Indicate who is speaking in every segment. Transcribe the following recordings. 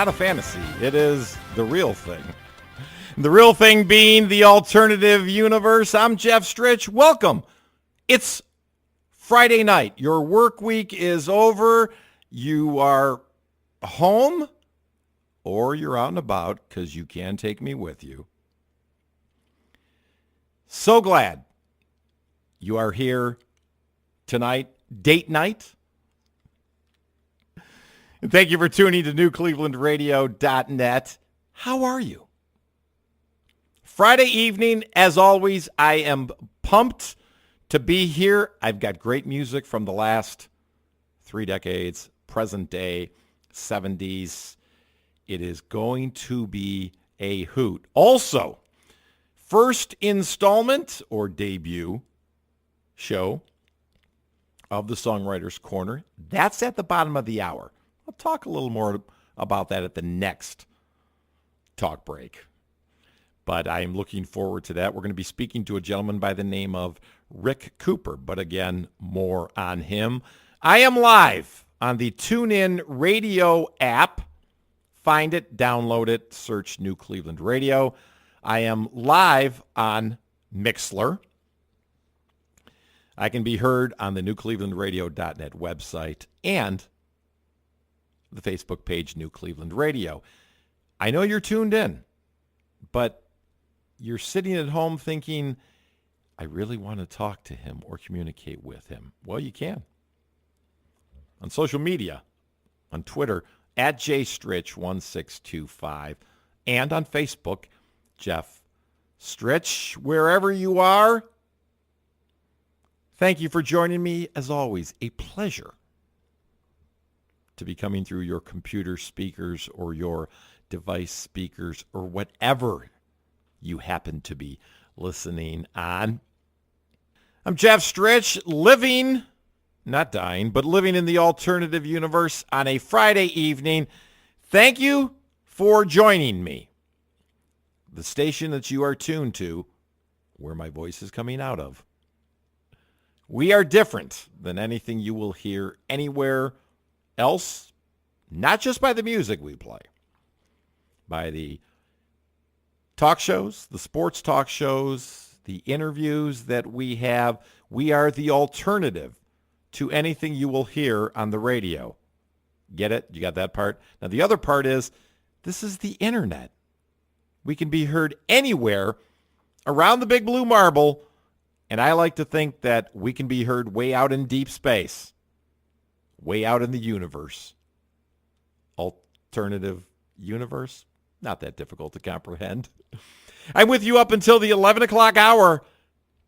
Speaker 1: not a fantasy. It is the real thing. The real thing being the alternative universe. I'm Jeff Strich. Welcome. It's Friday night. Your work week is over. You are home or you're out and about because you can take me with you. So glad you are here tonight, date night. And thank you for tuning to newclevelandradio.net. How are you? Friday evening, as always, I am pumped to be here. I've got great music from the last 3 decades, present day, 70s. It is going to be a hoot. Also, first installment or debut show of the Songwriters Corner. That's at the bottom of the hour. I'll talk a little more about that at the next talk break. But I am looking forward to that. We're going to be speaking to a gentleman by the name of Rick Cooper. But again, more on him. I am live on the TuneIn Radio app. Find it, download it, search New Cleveland Radio. I am live on Mixlr. I can be heard on the newclevelandradio.net website and the Facebook page New Cleveland Radio. I know you're tuned in, but you're sitting at home thinking, I really want to talk to him or communicate with him. Well, you can. On social media, on Twitter, at jstrich1625, and on Facebook, Jeff Strich, wherever you are. Thank you for joining me. As always, a pleasure to be coming through your computer speakers or your device speakers or whatever you happen to be listening on. I'm Jeff Strich, living, not dying, but living in the alternative universe on a Friday evening. Thank you for joining me. The station that you are tuned to, where my voice is coming out of. We are different than anything you will hear anywhere else, not just by the music we play, by the talk shows, the sports talk shows, the interviews that we have. We are the alternative to anything you will hear on the radio. Get it? You got that part? Now, the other part is this is the internet. We can be heard anywhere around the big blue marble, and I like to think that we can be heard way out in deep space, way out in the universe. Alternative universe? Not that difficult to comprehend. I'm with you up until the 11 o'clock hour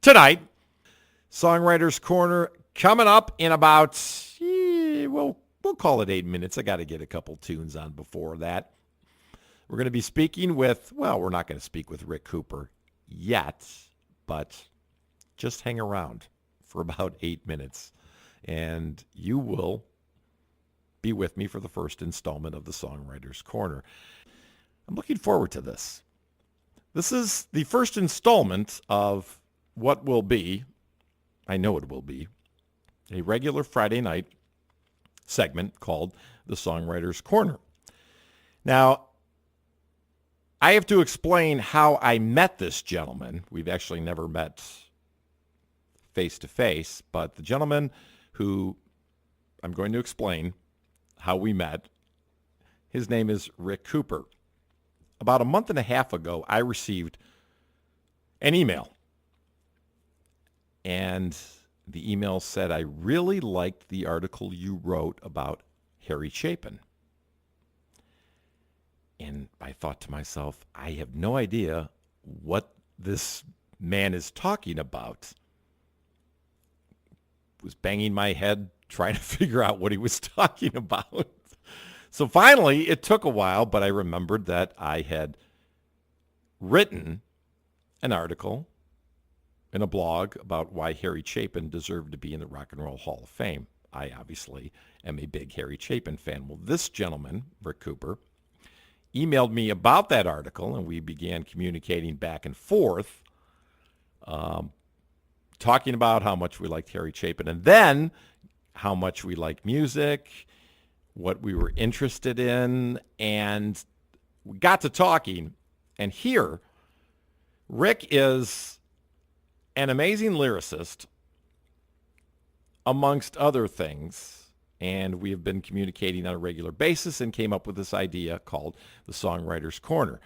Speaker 1: tonight. Songwriters Corner coming up in about, we'll call it 8 minutes. I got to get a couple tunes on before that. We're going to be speaking with, well, we're not going to speak with Rick Cooper yet, but just hang around for about 8 minutes, and you will be with me for the first installment of the Songwriters Corner. I'm looking forward to this. This is the first installment of what will be, I know it will be, a regular Friday night segment called the Songwriters Corner. Now, I have to explain how I met this gentleman. We've actually never met face-to-face, but the gentleman who I'm going to explain how we met, his name is Rick Cooper. About a month and a half ago, I received an email. And the email said, I really liked the article you wrote about Harry Chapin. And I thought to myself, I have no idea what this man is talking about. Was banging my head trying to figure out what he was talking about. So finally, it took a while, but I remembered that I had written an article in a blog about why Harry Chapin deserved to be in the Rock and Roll Hall of Fame. I obviously am a big Harry Chapin fan. Well, this gentleman, Rick Cooper, emailed me about that article, and we began communicating back and forth, talking about how much we liked Harry Chapin, and then how much we liked music, what we were interested in, and we got to talking. And here, Rick is an amazing lyricist, amongst other things, and we have been communicating on a regular basis and came up with this idea called the Songwriters Corner.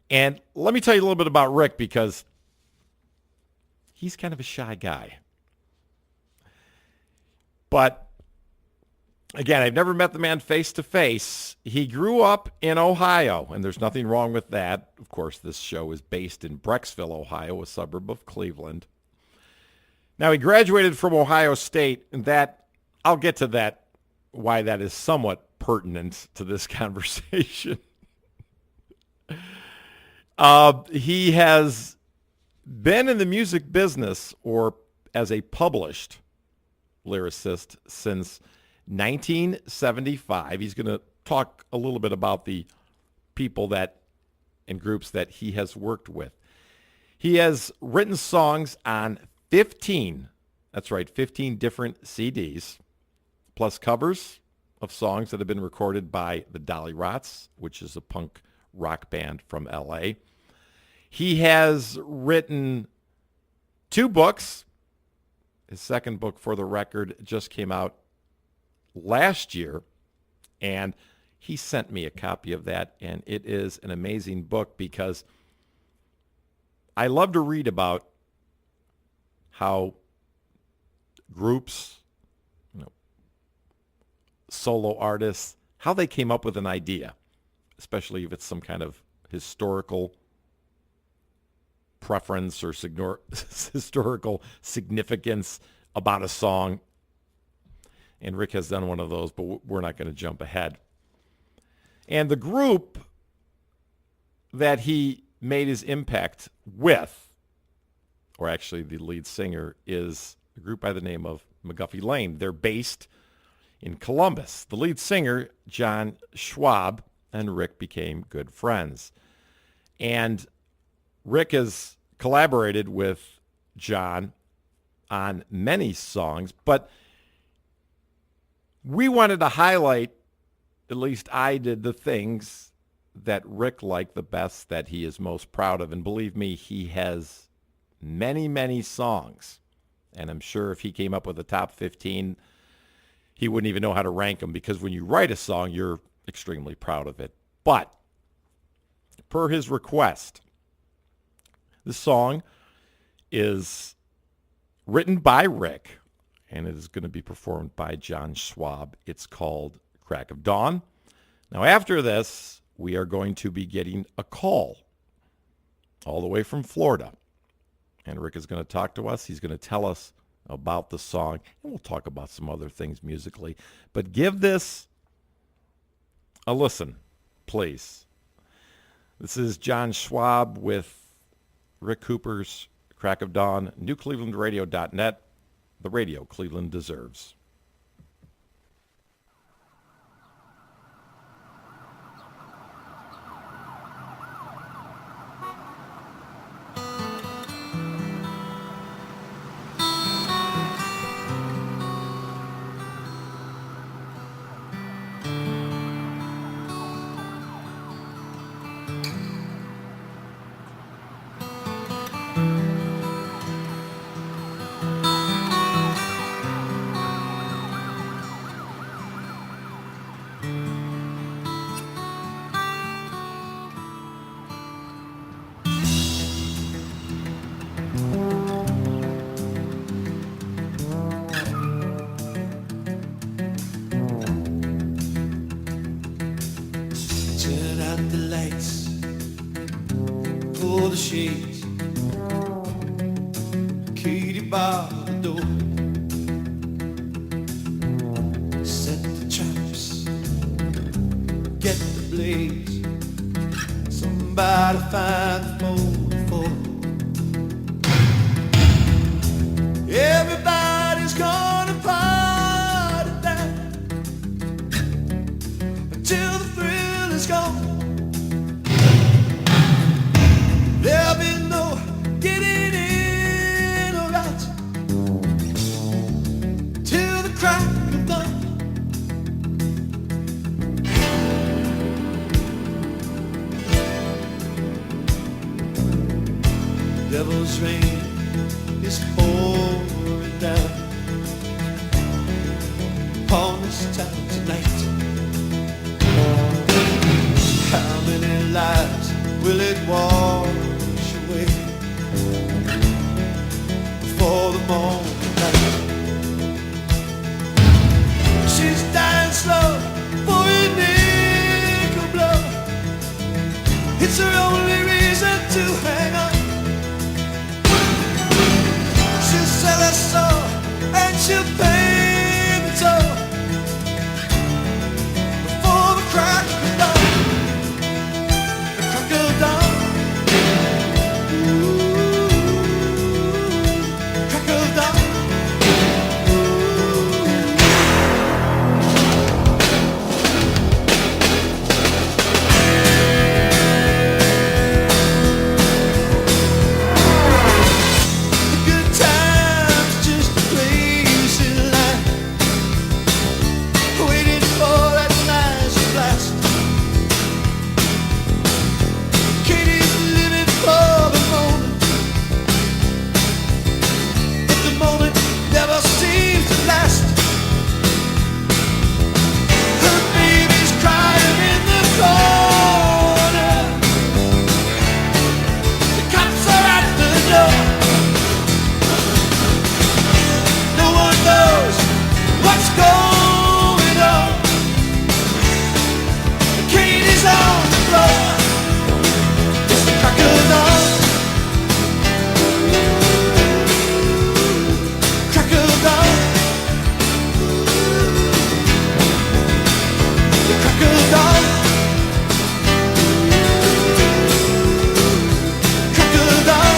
Speaker 1: And let me tell you a little bit about Rick, because he's kind of a shy guy. But again, I've never met the man face to face. He grew up in Ohio, and there's nothing wrong with that. Of course, this show is based in Brecksville, Ohio, a suburb of Cleveland. Now, he graduated from Ohio State, and that, I'll get to that, why that is somewhat pertinent to this conversation. He has been in the music business, or as a published lyricist, since 1975. He's going to talk a little bit about the people that and groups that he has worked with. He has written songs on 15, that's right, 15 different CDs, plus covers of songs that have been recorded by the Dolly Rots, which is a punk rock band from L.A. He has written 2 books. His second book, For the Record, just came out last year, and he sent me a copy of that, and it is an amazing book, because I love to read about how groups, solo artists, how they came up with an idea, especially if it's some kind of historical preference or historical significance about a song. And Rick has done one of those, but we're not going to jump ahead. And the group that he made his impact with, or actually the lead singer, is a group by the name of McGuffey Lane. They're based in Columbus. The lead singer, John Schwab, and Rick became good friends. And Rick has collaborated with John on many songs, but we wanted to highlight, at least I did, the things that Rick liked the best, that he is most proud of. And believe me, he has many, many songs. And I'm sure if he came up with a top 15, he wouldn't even know how to rank them, because when you write a song, you're extremely proud of it. But per his request, the song is written by Rick, and it is going to be performed by John Schwab. It's called Crack of Dawn. Now, after this, we are going to be getting a call all the way from Florida. And Rick is going to talk to us. He's going to tell us about the song, and we'll talk about some other things musically. But give this a listen, please. This is John Schwab with Rick Cooper's Crack of Dawn, newclevelandradio.net, the radio Cleveland deserves.
Speaker 2: This rain is pouring down upon this town tonight. How many lives will it wash away before the morning light? She's dying slow for a nickel blow. It's her only reason to hang on. She'll sell her soul and she'll pay the toll before the crack of dawn. The crack of dawn. Ooh, crack of dawn. The good times just a place in life, waiting for that nice blast. Katie's living for the moment, but the moment never seems to last. Her baby's crying in the corner. The cops are at the door. No one knows what's going on. Katie's on the floor. It's the crack of dawn. Crack of dawn. The crack of dawn. Crack of dawn.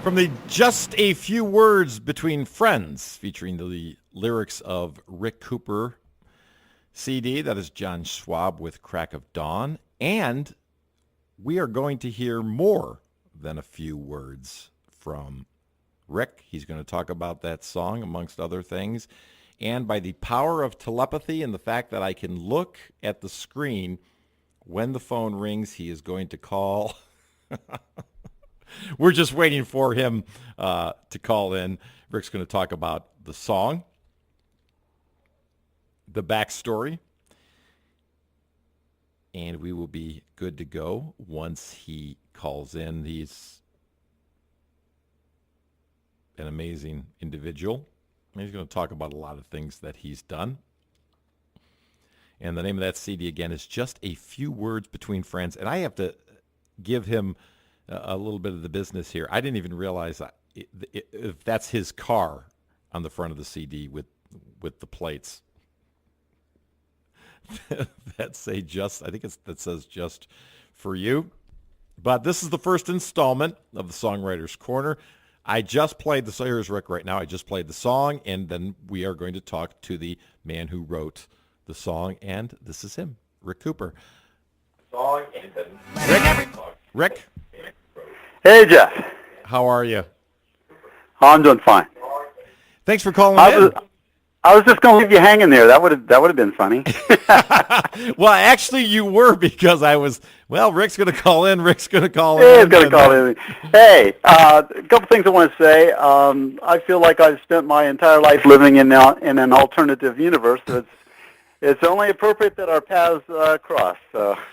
Speaker 1: From the Just a Few Words Between Friends, featuring the lyrics of Rick Cooper CD, that is John Schwab with Crack of Dawn. And we are going to hear more than a few words from Rick. He's going to talk about that song, amongst other things. And by the power of telepathy and the fact that I can look at the screen when the phone rings, he is going to call. We're just waiting for him to call in. Rick's going to talk about the song, the backstory, and we will be good to go once he calls in. He's an amazing individual. He's going to talk about a lot of things that he's done. And the name of that CD, again, is Just a Few Words Between Friends. And I have to give him a little bit of the business here. I didn't even realize if that's his car on the front of the CD with the plates that say just, I think that says Just for You. But this is the first installment of the Songwriters Corner. I just played the, here's Rick right now. I just played the song, and then we are going to talk to the man who wrote the song, and this is him, Rick Cooper. Rick,
Speaker 3: Hey, Jeff.
Speaker 1: how are you?
Speaker 3: I'm doing fine.
Speaker 1: Thanks for calling
Speaker 3: I
Speaker 1: in.
Speaker 3: was just going to leave you hanging there. That would have been funny.
Speaker 1: Well, actually, you were, because I was, Rick's going to call in. Rick's going to call
Speaker 3: Hey,
Speaker 1: in.
Speaker 3: he's going to call in. Hey, a couple things I want to say. I feel like I've spent my entire life living in an alternative universe. So it's only appropriate that our paths cross.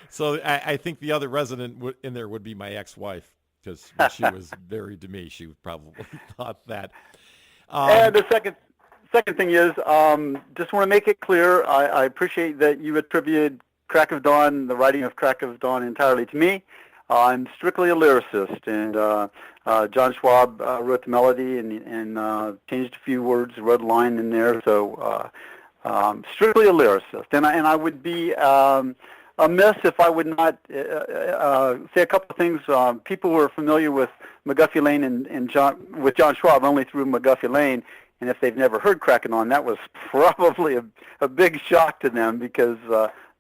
Speaker 1: So I think the other resident in there would be my ex-wife, because when she was married to me, she probably thought that.
Speaker 3: And the second thing is, just want to make it clear, I appreciate that you attributed Crack of Dawn, the writing of Crack of Dawn, entirely to me. I'm strictly a lyricist, and John Schwab wrote the melody and changed a few words, wrote a line in there, so strictly a lyricist. And I would be amiss if I would not say a couple of things. People who are familiar with McGuffey Lane and John Schwab only through McGuffey Lane, and if they've never heard Crackin' On, that was probably a big shock to them, because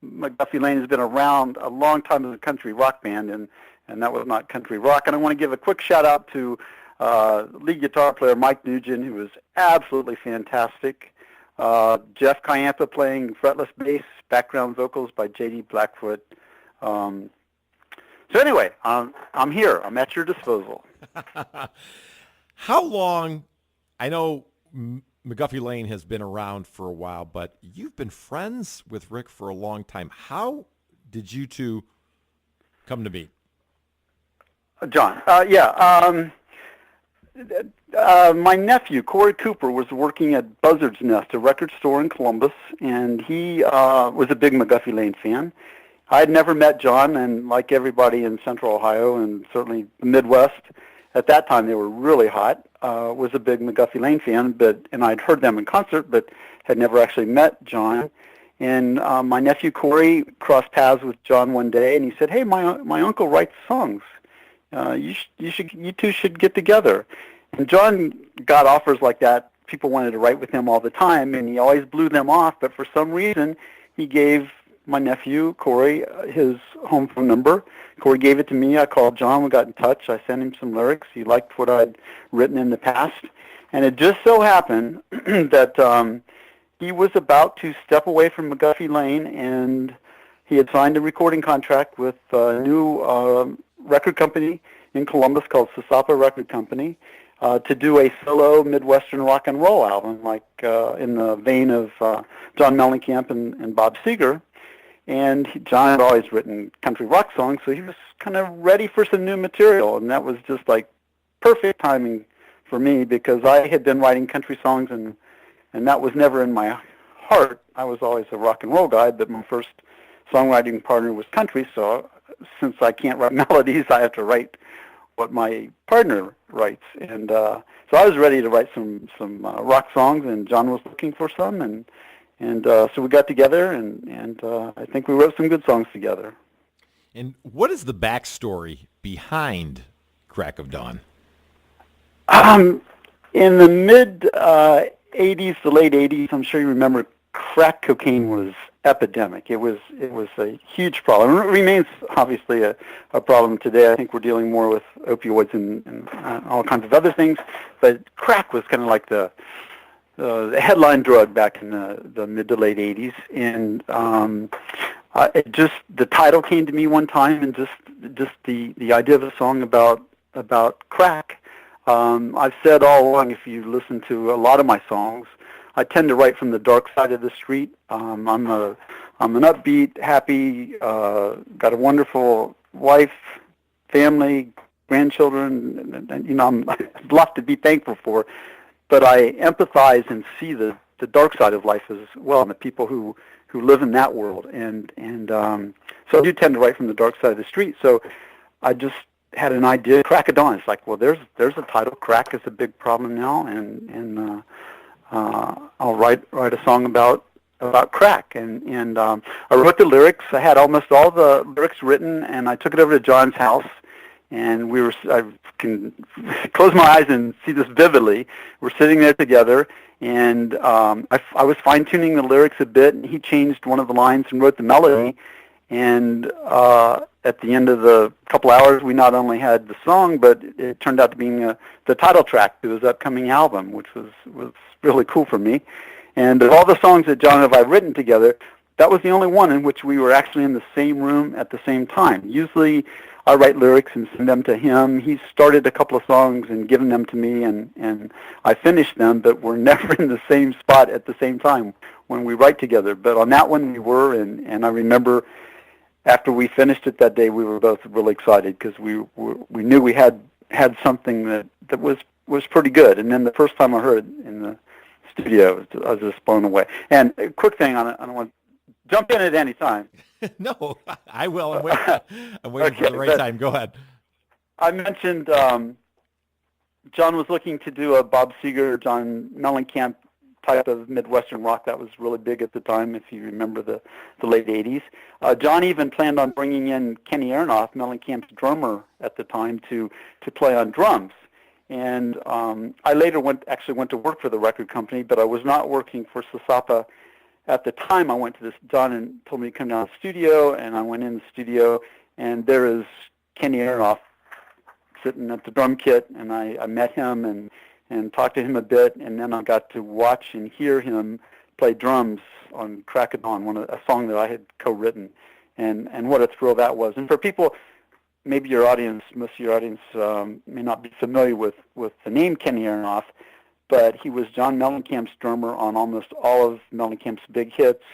Speaker 3: McGuffey Lane has been around a long time as a country rock band, and that was not country rock. And I want to give a quick shout-out to lead guitar player Mike Nugent, who was absolutely fantastic. Jeff Kayampa playing fretless bass, background vocals by J.D. Blackfoot. So anyway, I'm here. I'm at your disposal.
Speaker 1: How long, I know McGuffey Lane has been around for a while, but you've been friends with Rick for a long time. How did you two come to meet?
Speaker 3: John, my nephew, Corey Cooper, was working at Buzzard's Nest, a record store in Columbus, and he was a big McGuffey Lane fan. I had never met John, and like everybody in Central Ohio and certainly the Midwest, at that time they were really hot, was a big McGuffey Lane fan, and I'd heard them in concert, but had never actually met John. And my nephew Corey crossed paths with John one day, and he said, "Hey, my uncle writes songs. You two should get together." And John got offers like that. People wanted to write with him all the time, and he always blew them off. But for some reason, he gave my nephew, Corey, his home phone number. Corey gave it to me. I called John. We got in touch. I sent him some lyrics. He liked what I'd written in the past. And it just so happened that he was about to step away from McGuffey Lane, and he had signed a recording contract with a new record company in Columbus called Sasapa Record Company, to do a solo Midwestern rock and roll album, like in the vein of John Mellencamp and Bob Seger. And John had always written country rock songs, so he was kind of ready for some new material, and that was just like perfect timing for me, because I had been writing country songs, and that was never in my heart. I was always a rock and roll guy, but my first songwriting partner was country, so since I can't write melodies, I have to write what my partner writes. And so I was ready to write some rock songs, and John was looking for some, and so we got together, and I think we wrote some good songs together.
Speaker 1: And what is the backstory behind Crack of Dawn?
Speaker 3: In the mid-'80s, the late '80s, I'm sure you remember, crack cocaine was epidemic. It was a huge problem. It remains obviously a problem today. I think we're dealing more with opioids and all kinds of other things, but crack was kind of like the headline drug back in the mid to late '80s, and the title came to me one time, and just the idea of a song about crack. I've said all along, if you listen to a lot of my songs, I tend to write from the dark side of the street. I'm an upbeat, happy, got a wonderful wife, family, grandchildren, and I'm blessed to be thankful for. But I empathize and see the dark side of life as well, and the people who live in that world. And so I do tend to write from the dark side of the street. So I just had an idea, Crack of Dawn. It's like, well, there's a title. Crack is a big problem now, and I'll write a song about crack. And I wrote the lyrics. I had almost all the lyrics written, and I took it over to John's house. And I can close my eyes and see this vividly. We're sitting there together, and I was fine-tuning the lyrics a bit, and he changed one of the lines and wrote the melody. And at the end of the couple hours, we not only had the song, but it turned out to be the title track to his upcoming album, which was really cool for me. And of all the songs that John and I have written together, that was the only one in which we were actually in the same room at the same time. Usually I write lyrics and send them to him. He started a couple of songs and given them to me, and I finished them, but we're never in the same spot at the same time when we write together. But on that one we were, and I remember after we finished it that day, we were both really excited because we knew we had something that was pretty good. And then the first time I heard it in the studio, I was just blown away. And a quick thing, I don't want to jump in at any time.
Speaker 1: No, I will. I'm waiting for the right time. Go ahead.
Speaker 3: I mentioned John was looking to do a Bob Seger, John Mellencamp type of Midwestern rock that was really big at the time, if you remember the late 80s. John even planned on bringing in Kenny Aronoff, Mellencamp's drummer at the time, to play on drums. And I later went to work for the record company, but I was not working for Sasapa at the time. I went to this, John and told me to come down to the studio, and I went in the studio, and there is Kenny Aronoff sitting at the drum kit, and I met him and talked to him a bit, and then I got to watch and hear him play drums on Crack of Dawn, a song that I had co-written, and what a thrill that was. And for people, maybe most of your audience may not be familiar with the name Kenny Aronoff, but he was John Mellencamp's drummer on almost all of Mellencamp's big hits.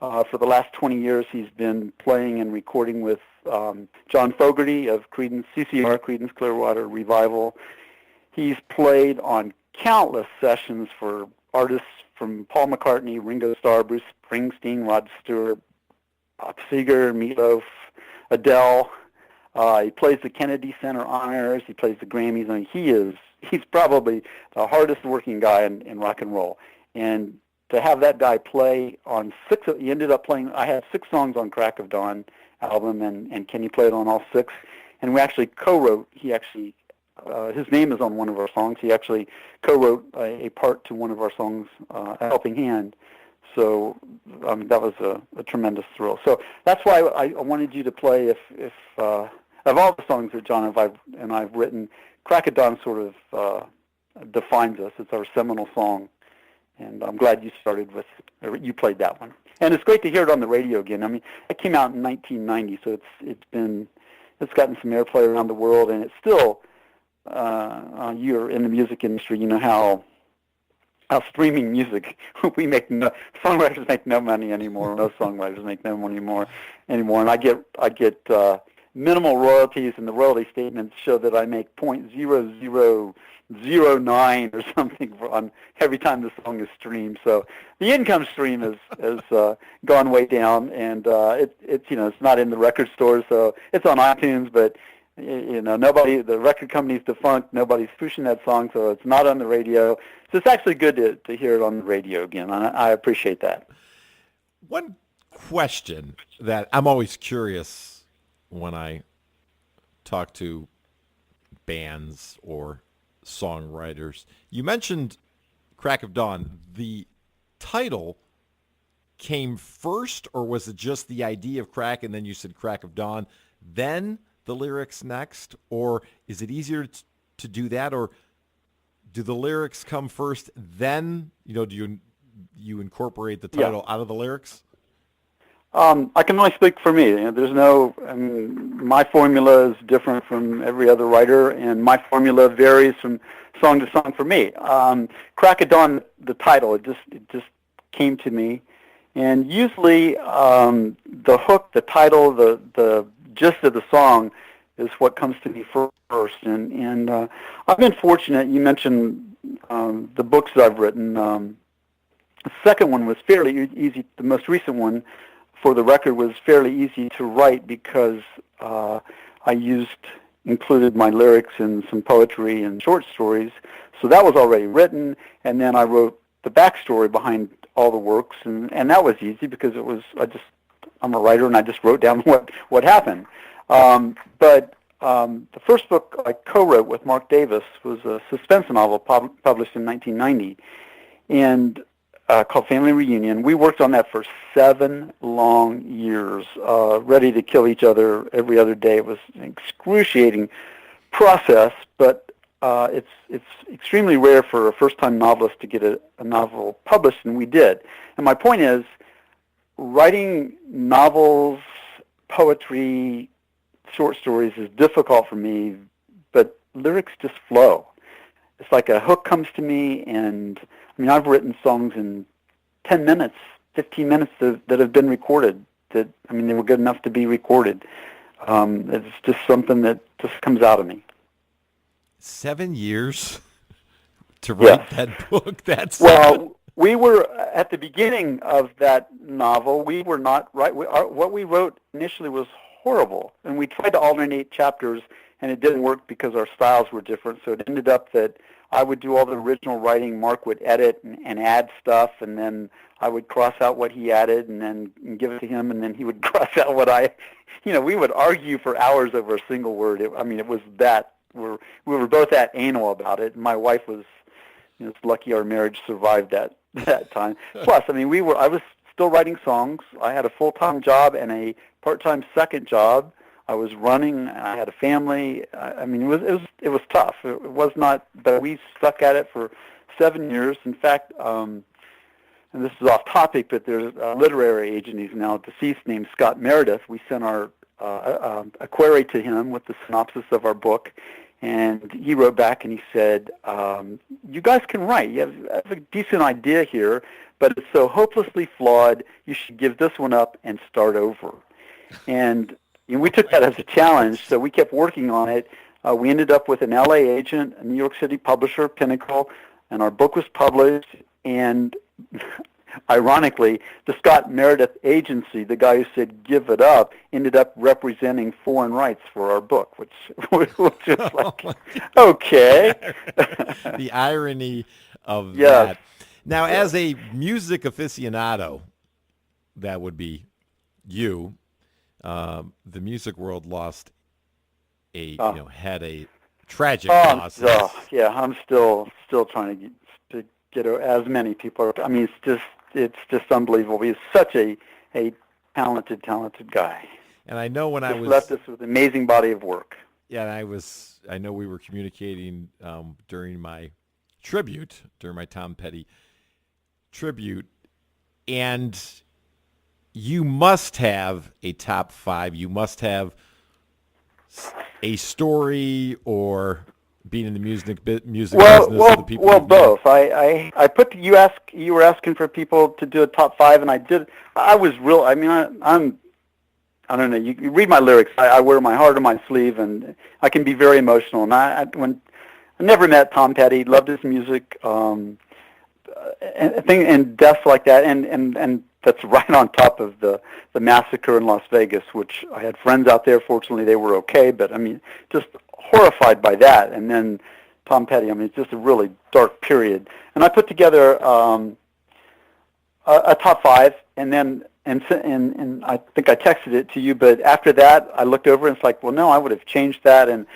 Speaker 3: For the last 20 years, he's been playing and recording with John Fogerty of Creedence, CCR, Creedence Clearwater Revival. He's played on countless sessions for artists from Paul McCartney, Ringo Starr, Bruce Springsteen, Rod Stewart, Bob Seger, Meatloaf, Adele. He plays the Kennedy Center Honors. He plays the Grammys. I mean, he's probably the hardest working guy in rock and roll. And to have that guy play on he ended up playing, I had 6 songs on Crack of Dawn album, and Kenny played on all 6. And we actually co-wrote, his name is on one of our songs. He actually co-wrote a part to one of our songs, A Helping Hand. So that was a tremendous thrill. So that's why I wanted you to play, if of all the songs that John and I've written, Crack of Dawn sort of defines us. It's our seminal song, and I'm glad you played that one. And it's great to hear it on the radio again. I mean, it came out in 1990, so it's gotten some airplay around the world, and it's still. You're in the music industry, you know how streaming music, songwriters make no money anymore. Most songwriters make no money anymore, and I get minimal royalties, and the royalty statements show that I make .0009 or something on every time the song is streamed. So the income stream has gone way down, and it's not in the record stores, so it's on iTunes, but the record company's defunct, nobody's pushing that song, so it's not on the radio. So it's actually good to hear it on the radio again, and I appreciate that.
Speaker 1: One question that I'm always curious when I talk to bands or songwriters. You mentioned Crack of Dawn. The title came first, or was it just the idea of Crack and then you said Crack of Dawn, then the lyrics next? Or is it easier to do that, or do the lyrics come first, then do you incorporate the title out of the lyrics?
Speaker 3: I can only speak for me. My formula is different from every other writer, and my formula varies from song to song for me. Crack of Dawn, the title, it just came to me, and usually the hook, the title, the gist of the song is what comes to me first. And I've been fortunate. You mentioned the books that I've written. The second one was fairly easy. The most recent one, for the record, was fairly easy to write because I included my lyrics in some poetry and short stories. So that was already written, and then I wrote the backstory behind all the works, and that was easy because I'm a writer, and I just wrote down what happened. But the first book I co-wrote with Mark Davis was a suspense novel published in 1990, and called Family Reunion. We worked on that for 7 long years, ready to kill each other every other day. It was an excruciating process, but it's extremely rare for a first-time novelist to get a novel published, and we did. And my point is, writing novels, poetry, short stories is difficult for me, but lyrics just flow. It's like a hook comes to me, and I mean, I've written songs in 10 minutes, 15 minutes that have been recorded. That, I mean, they were good enough to be recorded. It's just something that just comes out of me.
Speaker 1: 7 years to write that book? That's
Speaker 3: well, we were at the beginning of that novel. We were not right. What we wrote initially was horrible, and we tried to alternate chapters, and it didn't work because our styles were different. So it ended up that I would do all the original writing, Mark would edit and add stuff, and then I would cross out what he added and then give it to him, and then he would cross out what I, we would argue for hours over a single word. It was that, we were both that anal about it, and my wife was, it's lucky our marriage survived that time. Plus, I was still writing songs. I had a full-time job and a part-time second job. I was running. I had a family. It was tough. It was not, but we stuck at it for 7 years. In fact, and this is off topic, but there's a literary agent. He's now deceased, named Scott Meredith. We sent a query to him with the synopsis of our book, and he wrote back and he said, "You guys can write. You have a decent idea here, but it's so hopelessly flawed. You should give this one up and start over." And we took that as a challenge, so we kept working on it. We ended up with an LA agent, a New York City publisher, Pinnacle, and our book was published. And ironically, the Scott Meredith agency, the guy who said give it up, ended up representing foreign rights for our book, which was like, okay.
Speaker 1: The irony of that. Now, as a music aficionado, that would be you. The music world lost had a tragic loss.
Speaker 3: Yeah, I'm still trying to get as many people. I mean, it's just unbelievable. He's such a talented guy.
Speaker 1: And I know when I was
Speaker 3: left us with an amazing body of work.
Speaker 1: Yeah, and I know we were communicating during my Tom Petty tribute, and you must have a top 5. You must have a story or being in the music business. Of the people
Speaker 3: both. I put you were asking for people to do a top 5, and I did. I was real. I mean, I don't know. You read my lyrics. I wear my heart on my sleeve, and I can be very emotional. And I never met Tom Petty, loved his music, and deaths like that, and that's right on top of the massacre in Las Vegas, which I had friends out there. Fortunately, they were okay, but I mean, just horrified by that. And then Tom Petty, it's just a really dark period. And I put together a top 5, and then and I think I texted it to you. But after that, I looked over and it's like, well, no, I would have changed that. And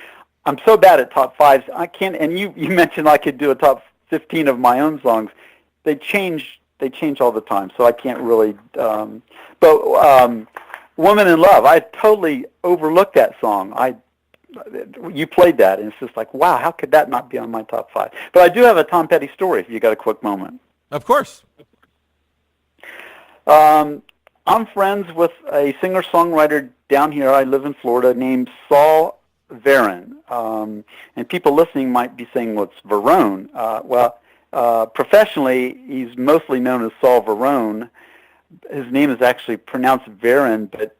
Speaker 3: I'm so bad at top 5s, I can't. And you mentioned I could do a top 15 of my own songs. They change all the time, so I can't really. But "Woman in Love," I totally overlooked that song. You played that, and it's just like, wow, how could that not be on my top 5? But I do have a Tom Petty story. If you got a quick moment.
Speaker 1: Of course.
Speaker 3: I'm friends with a singer-songwriter down here. I live in Florida, named Saul Varon. And people listening might be saying, well, it's Verone. Professionally, he's mostly known as Saul Verone. His name is actually pronounced Varon, but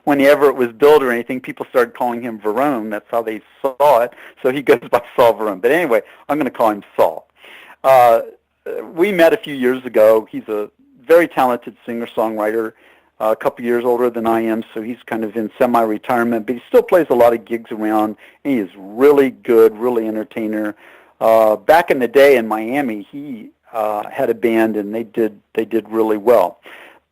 Speaker 3: whenever it was billed or anything, people started calling him Verone. That's how they saw it. So he goes by Saul Verone. But anyway, I'm going to call him Saul. We met a few years ago. He's a very talented singer-songwriter, a couple years older than I am, so he's kind of in semi-retirement, but he still plays a lot of gigs around, and he is really good, really entertainer. Back in the day in Miami, he had a band, and they did really well.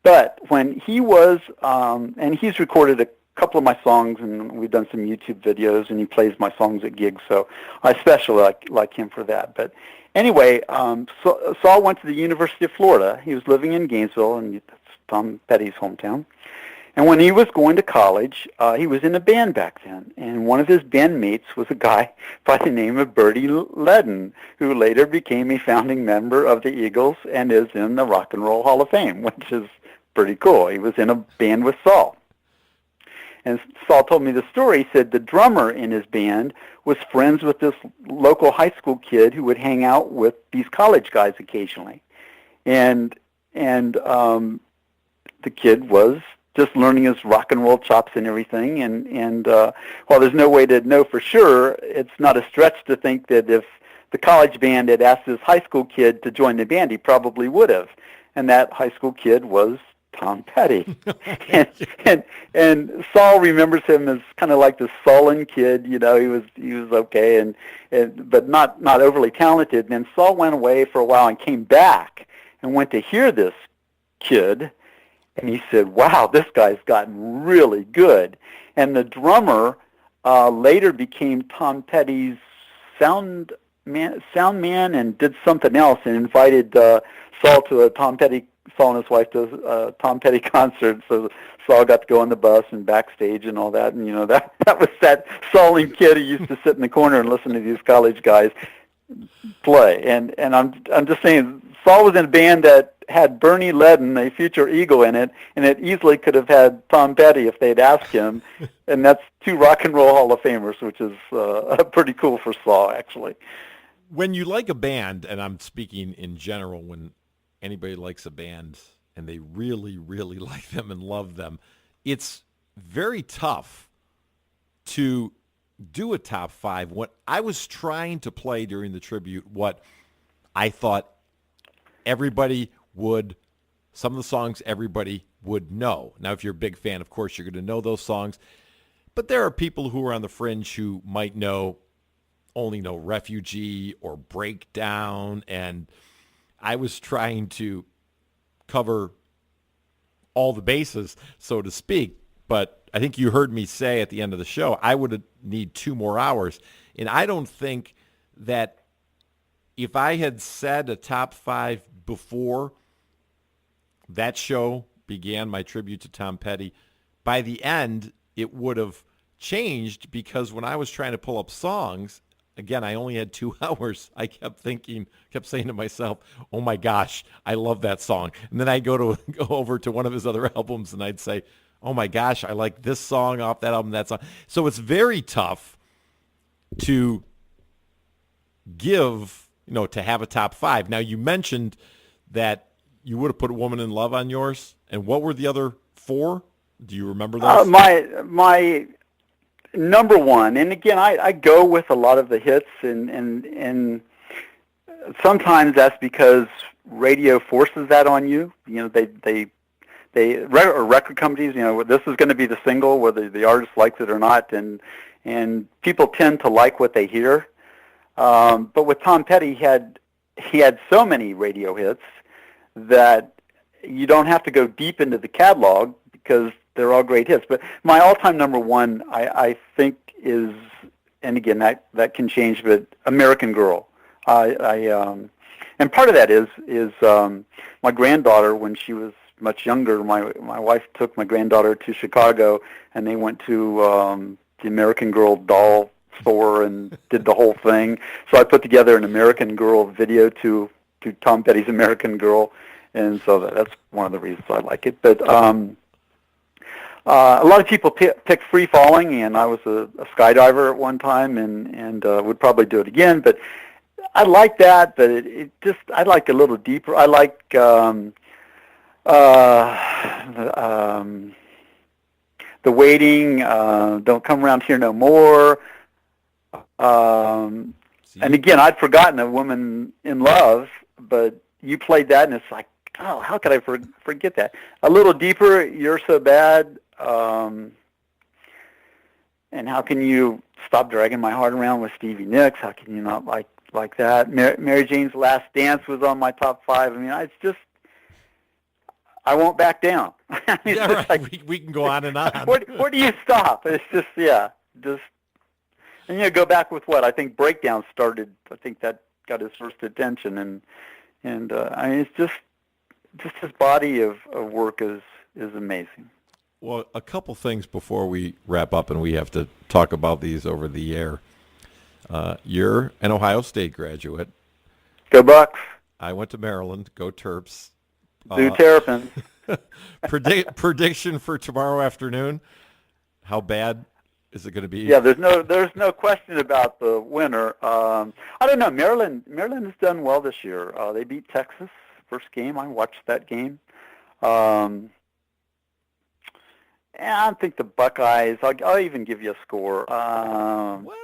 Speaker 3: But when he was, and he's recorded a couple of my songs, and we've done some YouTube videos, and he plays my songs at gigs, so I especially like him for that. But Anyway, Saul went to the University of Florida. He was living in Gainesville, and that's Tom Petty's hometown. And when he was going to college, he was in a band back then. And one of his bandmates was a guy by the name of Bertie Ledden, who later became a founding member of the Eagles and is in the Rock and Roll Hall of Fame, which is pretty cool. He was in a band with Saul. And Saul told me the story. He said the drummer in his band was friends with this local high school kid who would hang out with these college guys occasionally. And the kid was just learning his rock and roll chops and everything. And while there's no way to know for sure, it's not a stretch to think that if the college band had asked this high school kid to join the band, he probably would have. And that high school kid was Tom Petty. and Saul remembers him as kind of like this sullen kid. You know, he was okay, but not overly talented. And then Saul went away for a while and came back and went to hear this kid. And he said, wow, this guy's gotten really good. And the drummer later became Tom Petty's sound man and did something else and invited Saul to a Saul and his wife to a Tom Petty concert. So Saul got to go on the bus and backstage and all that. And, you know, that was that sullen kid who used to sit in the corner and listen to these college guys play. And I'm just saying, Saul was in a band that had Bernie Ledden, a future Eagle, in it, and it easily could have had Tom Petty if they'd asked him. And that's two Rock and Roll Hall of Famers, which is pretty cool for Saul, actually.
Speaker 1: When you like a band, and I'm speaking in general, when anybody likes a band and they really, really like them and love them, it's very tough to do a top five. What I was trying to play during the tribute, what I thought everybody would, some of the songs everybody would know. Now, if you're a big fan, of course, you're going to know those songs. But there are people who are on the fringe who might only know Refugee or Breakdown. And I was trying to cover all the bases, so to speak. But I think you heard me say at the end of the show, I would need 2 more hours. And I don't think that if I had said a top 5 before that show began, my tribute to Tom Petty, by the end, it would have changed, because when I was trying to pull up songs, again, I only had 2 hours. I kept saying to myself, oh my gosh, I love that song. And then I'd go over to one of his other albums and I'd say, oh my gosh, I like this song off that album, that song. So it's very tough to give, to have a top 5. Now, you mentioned that you would have put Woman in Love on yours. And what were the other 4? Do you remember those?
Speaker 3: My number one, and again, I go with a lot of the hits, and sometimes that's because radio forces that on you. Or record companies, this is going to be the single, whether the artist likes it or not, and people tend to like what they hear. But with Tom Petty, he had so many radio hits that you don't have to go deep into the catalog because they're all great hits. But my all-time number one, I think, is, and again, that can change, but American Girl. And part of that is my granddaughter, when she was much younger, my wife took my granddaughter to Chicago, and they went to the American Girl doll store and did the whole thing. So I put together an American Girl video to Tom Petty's American Girl, and so that's one of the reasons I like it. But a lot of people pick Free Falling, and I was a skydiver at one time, and would probably do it again. But I like that, but I like a little deeper. I like The Waiting, Don't Come Around Here No More. And again, I'd forgotten A Woman in Love, but you played that, and it's like, oh, how could I forget that? A little deeper, You're So Bad, and How Can You Stop Dragging My Heart Around with Stevie Nicks? How can you not like that? Mary Jane's Last Dance was on my top 5. I mean, it's just, I Won't Back Down. I mean,
Speaker 1: yeah, right. Like, we can go on and on.
Speaker 3: Where do you stop? It's just, and go back with what? I think Breakdown started, I think that got his first attention, and I mean, it's just his body of work is amazing.
Speaker 1: Well, a couple things before we wrap up, and we have to talk about these over the air. You're an Ohio State graduate.
Speaker 3: Go Bucks.
Speaker 1: I went to Maryland. Go Terps.
Speaker 3: Do Terrapins.
Speaker 1: Prediction for tomorrow afternoon. How bad is it going to be?
Speaker 3: Yeah, there's no question about the winner. I don't know. Maryland has done well this year. They beat Texas first game. I watched that game. And I think the Buckeyes. I'll even give you a score.
Speaker 1: What?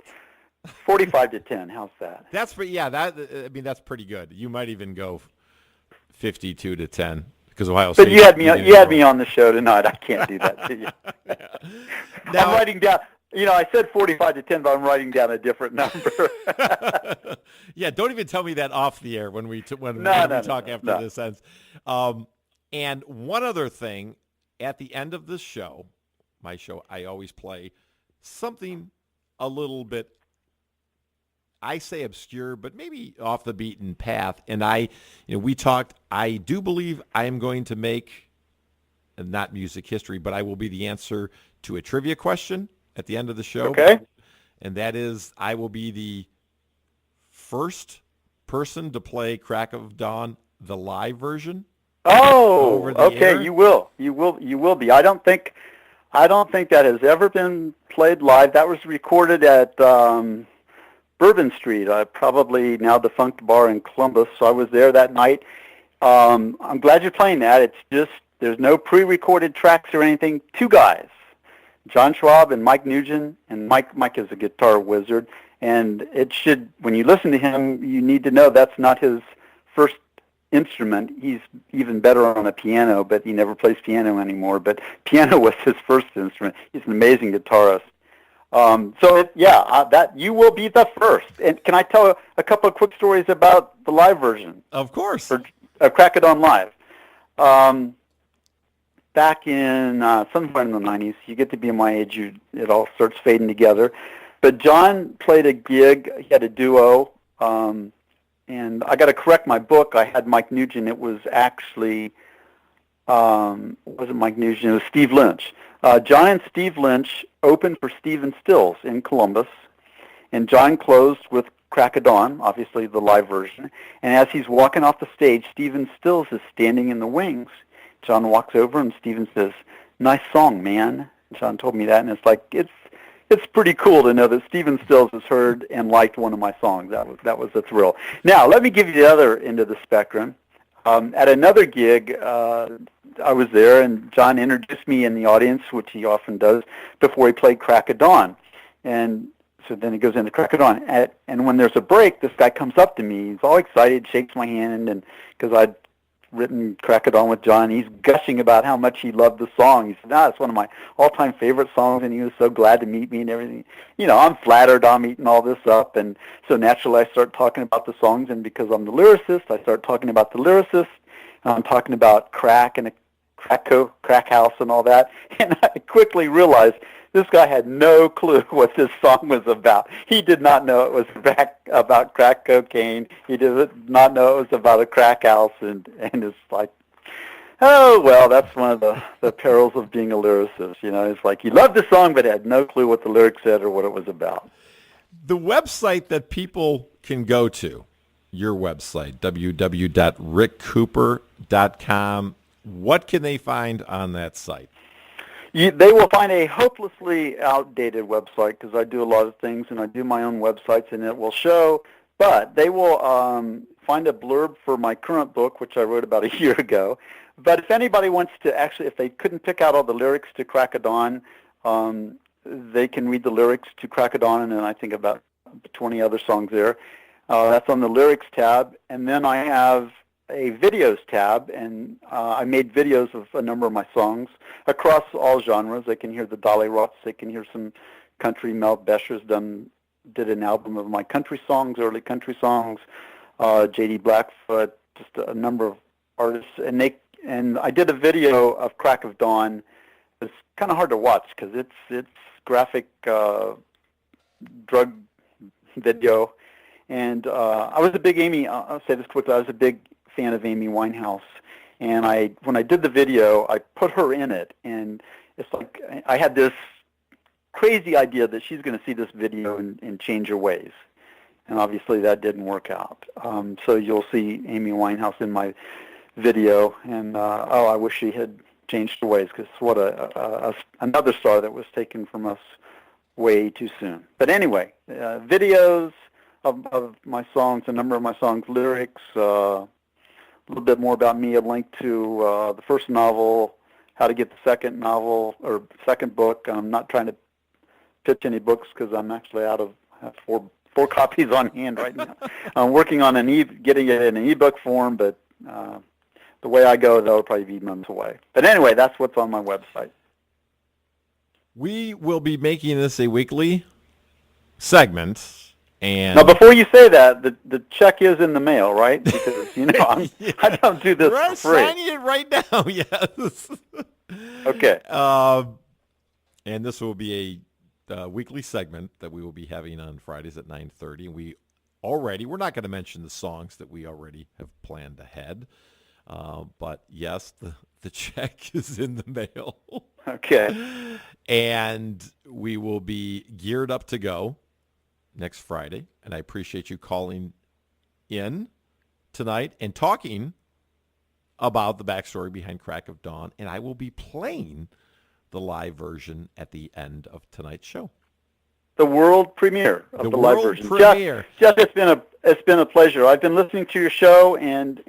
Speaker 3: 45-10. How's that?
Speaker 1: That's that's pretty good. You might even go 52-10 because Ohio State.
Speaker 3: But you had me on the show tonight. I can't do that to you. Now, I'm writing down. I said 45-10, but I'm writing down a different number.
Speaker 1: Yeah, don't even tell me that off the air when we talk after this ends. And one other thing, at the end of this show, my show, I always play something a little bit, I say obscure, but maybe off the beaten path. And we talked, I do believe I am going to make, not music history, but I will be the answer to a trivia question at the end of the show.
Speaker 3: Okay.
Speaker 1: And that is, I will be the first person to play Crack of Dawn, the live version.
Speaker 3: Oh, okay.
Speaker 1: Air.
Speaker 3: You will be. I don't think that has ever been played live. That was recorded at Bourbon Street, probably now defunct bar in Columbus. So I was there that night. I'm glad you're playing that. It's just, there's no pre-recorded tracks or anything. Two guys, John Schwab and Mike Nugent, and Mike is a guitar wizard. And it should, when you listen to him, you need to know that's not his first instrument. He's even better on the piano, but he never plays piano anymore. But piano was his first instrument. He's an amazing guitarist. That you will be the first. And can I tell a couple of quick stories about the live version?
Speaker 1: Of course.
Speaker 3: For Crack It On Live. Back in sometime in the 90s, you get to be my age, it all starts fading together. But John played a gig. He had a duo. And I got to correct my book. I had Mike Nugent. It was actually, wasn't Mike Nugent. It was Steve Lynch. John and Steve Lynch opened for Stephen Stills in Columbus, and John closed with Crack of Dawn, obviously the live version. And as he's walking off the stage, Stephen Stills is standing in the wings. John walks over, and Stephen says, "Nice song, man." John told me that, and it's like, it's pretty cool to know that Stephen Stills has heard and liked one of my songs. That was a thrill. Now, let me give you the other end of the spectrum. At another gig, I was there, and John introduced me in the audience, which he often does, before he played Crack of Dawn. And so then he goes into Crack of Dawn. And when there's a break, this guy comes up to me. He's all excited, shakes my hand, and because I'd written Crack It On with John, he's gushing about how much he loved the song. He said, it's one of my all-time favorite songs, and he was so glad to meet me and everything. I'm flattered I'm eating all this up, and so naturally I start talking about the songs, and because I'm the lyricist, I start talking about the lyricist, and I'm talking about crack and a crack house and all that, and I quickly realized this guy had no clue what this song was about. He did not know it was about crack cocaine. He did not know it was about a crack house, and it's like, oh, well, that's one of the perils of being a lyricist. It's like he loved the song but had no clue what the lyrics said or what it was about.
Speaker 1: The website that people can go to, your website, www.rickcooper.com, what can they find on that site?
Speaker 3: They will find a hopelessly outdated website because I do a lot of things and I do my own websites and it will show, but they will find a blurb for my current book, which I wrote about a year ago. But if anybody wants to actually, if they couldn't pick out all the lyrics to Crack of Dawn, they can read the lyrics to Crack of Dawn and then I think about 20 other songs there. That's on the lyrics tab. And then I have a videos tab, and I made videos of a number of my songs across all genres. They can hear the Dolly Rots. They can hear some country. Mel Bescher's did an album of my country songs, early country songs. J.D. Blackfoot, just a number of artists. And I did a video of Crack of Dawn. It's kind of hard to watch because it's graphic drug video. And I was a big I'll say this quickly, I was a big fan of Amy Winehouse. And when I did the video, I put her in it. And it's like I had this crazy idea that she's going to see this video and change her ways. And obviously that didn't work out. So you'll see Amy Winehouse in my video. And, I wish she had changed her ways, because what another star that was taken from us way too soon. But anyway, videos of my songs, a number of my songs, lyrics, a little bit more about me, a link to the first novel, how to get the second novel or second book. I'm not trying to pitch any books because I'm actually I have four copies on hand right now. I'm working on getting it in an ebook form, but the way I go, that'll probably be months away. But anyway, that's what's on my website.
Speaker 1: We will be making this a weekly segment. And
Speaker 3: now, before you say that, the check is in the mail, right? Because, I don't do this
Speaker 1: We're
Speaker 3: for free.
Speaker 1: signing it right now, yes.
Speaker 3: Okay.
Speaker 1: And this will be a weekly segment that we will be having on Fridays at 9:30. And we're not going to mention the songs that we already have planned ahead. But, yes, the check is in the mail.
Speaker 3: Okay.
Speaker 1: And we will be geared up to go next Friday, and I appreciate you calling in tonight and talking about the backstory behind Crack of Dawn, and I will be playing the live version at the end of tonight's show.
Speaker 3: The world premiere of the live version.
Speaker 1: Premiere.
Speaker 3: Jeff, it's been a pleasure. I've been listening to your show, and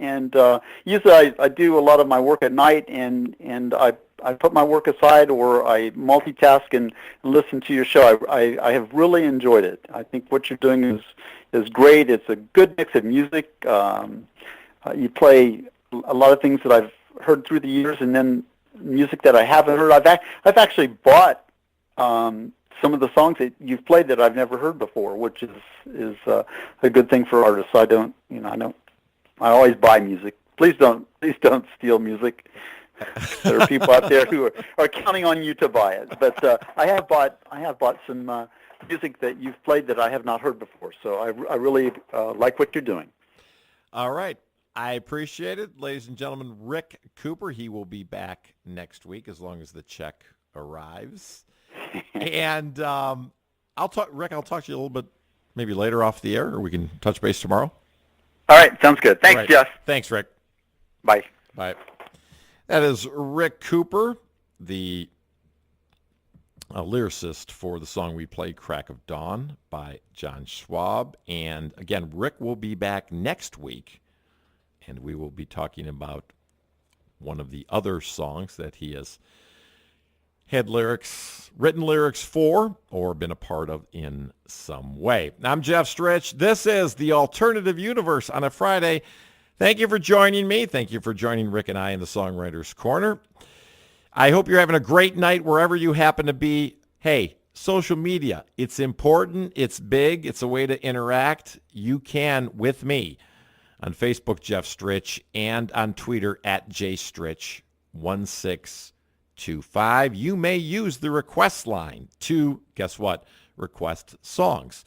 Speaker 3: usually I do a lot of my work at night, and I put my work aside, or I multitask and listen to your show. I have really enjoyed it. I think what you're doing is great. It's a good mix of music. You play a lot of things that I've heard through the years, and then music that I haven't heard. I've actually bought some of the songs that you've played that I've never heard before, which is a good thing for artists. I always buy music. Please don't steal music. There are people out there who are counting on you to buy it. But I have bought some music that you've played that I have not heard before. So I really like what you're doing.
Speaker 1: All right. I appreciate it. Ladies and gentlemen, Rick Cooper, he will be back next week as long as the check arrives. And I'll talk to you a little bit maybe later off the air, or we can touch base tomorrow.
Speaker 3: All right. Sounds good. Thanks, Jeff.
Speaker 1: Thanks, Rick.
Speaker 3: Bye.
Speaker 1: Bye. That is Rick Cooper, the lyricist for the song we played, Crack of Dawn by John Schwab. And again, Rick will be back next week, and we will be talking about one of the other songs that he has had written lyrics for, or been a part of in some way. I'm Jeff Strich. This is The Alternative Universe on a Friday. Thank you for joining me. Thank you for joining Rick and I in the Songwriters Corner. I hope you're having a great night wherever you happen to be. Hey, social media, it's important. It's big. It's a way to interact. You can with me on Facebook, Jeff Strich, and on Twitter at jstrich1625. You may use the request line to, guess what, request songs.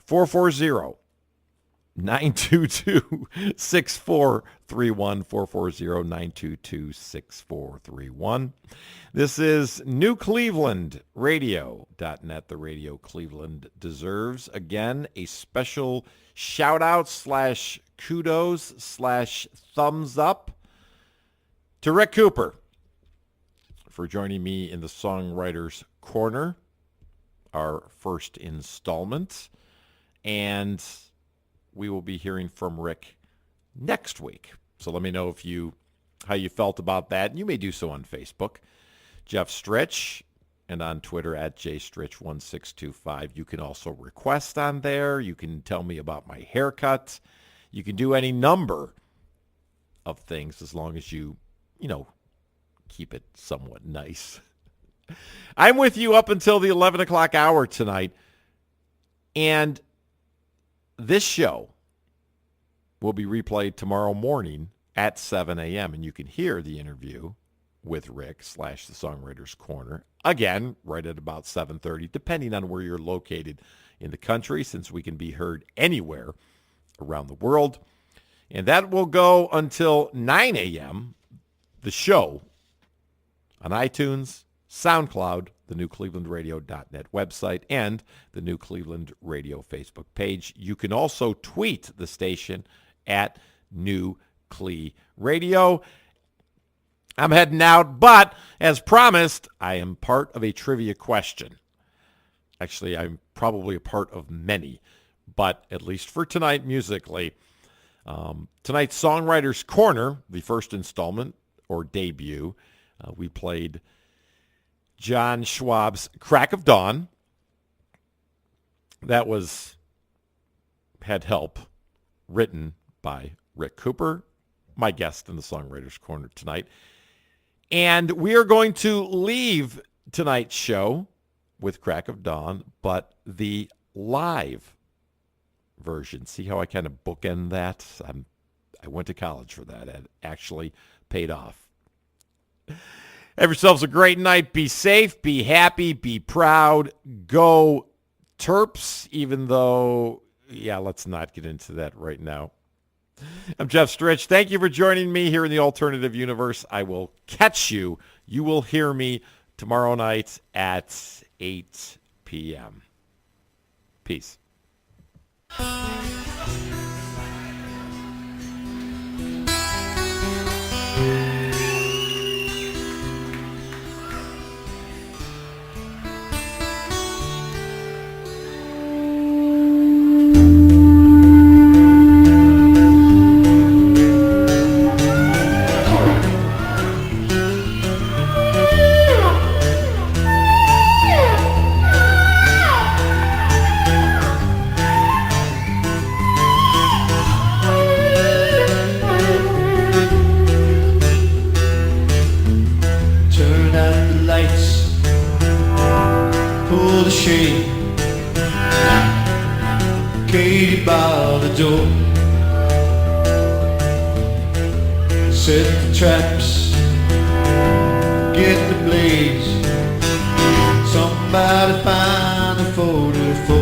Speaker 1: 440-922-6431, 440-922-6431. This is New Cleveland Radio.net, the radio Cleveland deserves. Again, a special shout-out / kudos / thumbs up to Rick Cooper for joining me in the Songwriters Corner, our first installment. And we will be hearing from Rick next week. So let me know how you felt about that. And you may do so on Facebook, Jeff Strich, and on Twitter at jstrich1625. You can also request on there. You can tell me about my haircut. You can do any number of things as long as you keep it somewhat nice. I'm with you up until the 11 o'clock hour tonight. And this show will be replayed tomorrow morning at 7 a.m. And you can hear the interview with Rick / the Songwriters Corner. Again, right at about 7:30, depending on where you're located in the country, since we can be heard anywhere around the world. And that will go until 9 a.m., the show, on iTunes, SoundCloud, the newclevelandradio.net website, and the New Cleveland Radio Facebook page. You can also tweet the station at New Cle Radio. I'm heading out, but as promised, I am part of a trivia question. Actually, I'm probably a part of many, but at least for tonight musically, tonight's Songwriters Corner, the first installment or debut, we played John Schwab's Crack of Dawn. That had help written by Rick Cooper, my guest in the Songwriters Corner tonight. And we are going to leave tonight's show with Crack of Dawn, but the live version. See how I kind of bookend that? I went to college for that. It actually paid off. Have yourselves a great night. Be safe, be happy, be proud. Go Terps, even though, let's not get into that right now. I'm Jeff Strich. Thank you for joining me here in the alternative universe. I will catch you. You will hear me tomorrow night at 8 p.m. Peace.
Speaker 2: Katie by the door, set the traps, get the blades, somebody find the 44.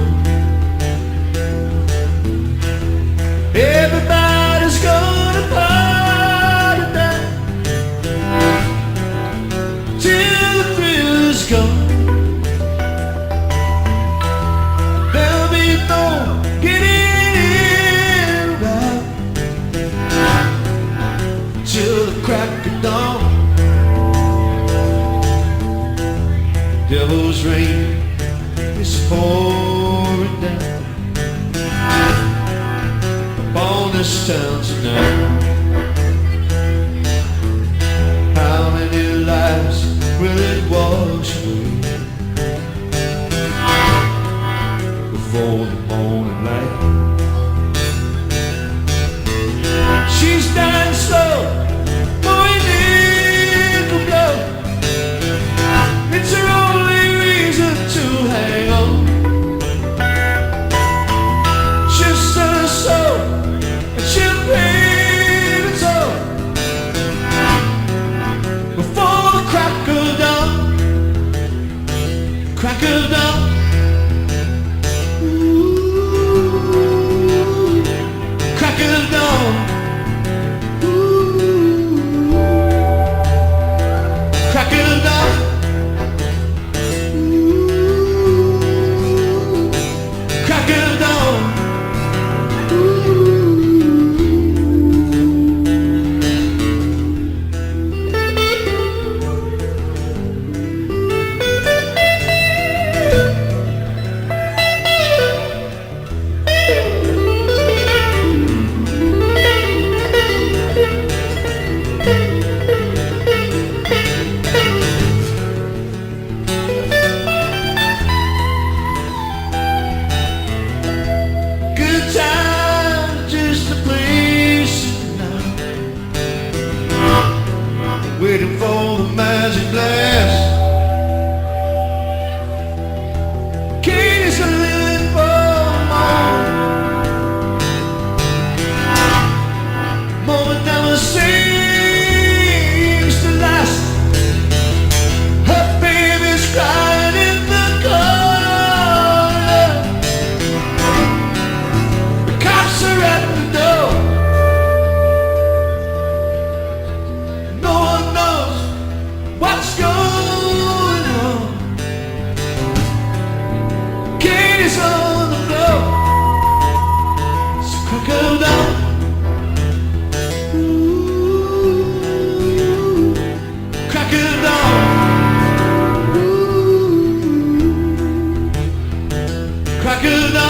Speaker 2: Everybody's gonna party down till the thrill is gone. Crack of dawn, devil's rain is pouring down upon this town tonight. How many lives will it wash away before the morning light? She's dying slow, it's her only reason to hang on. She's her soul, and she'll pay good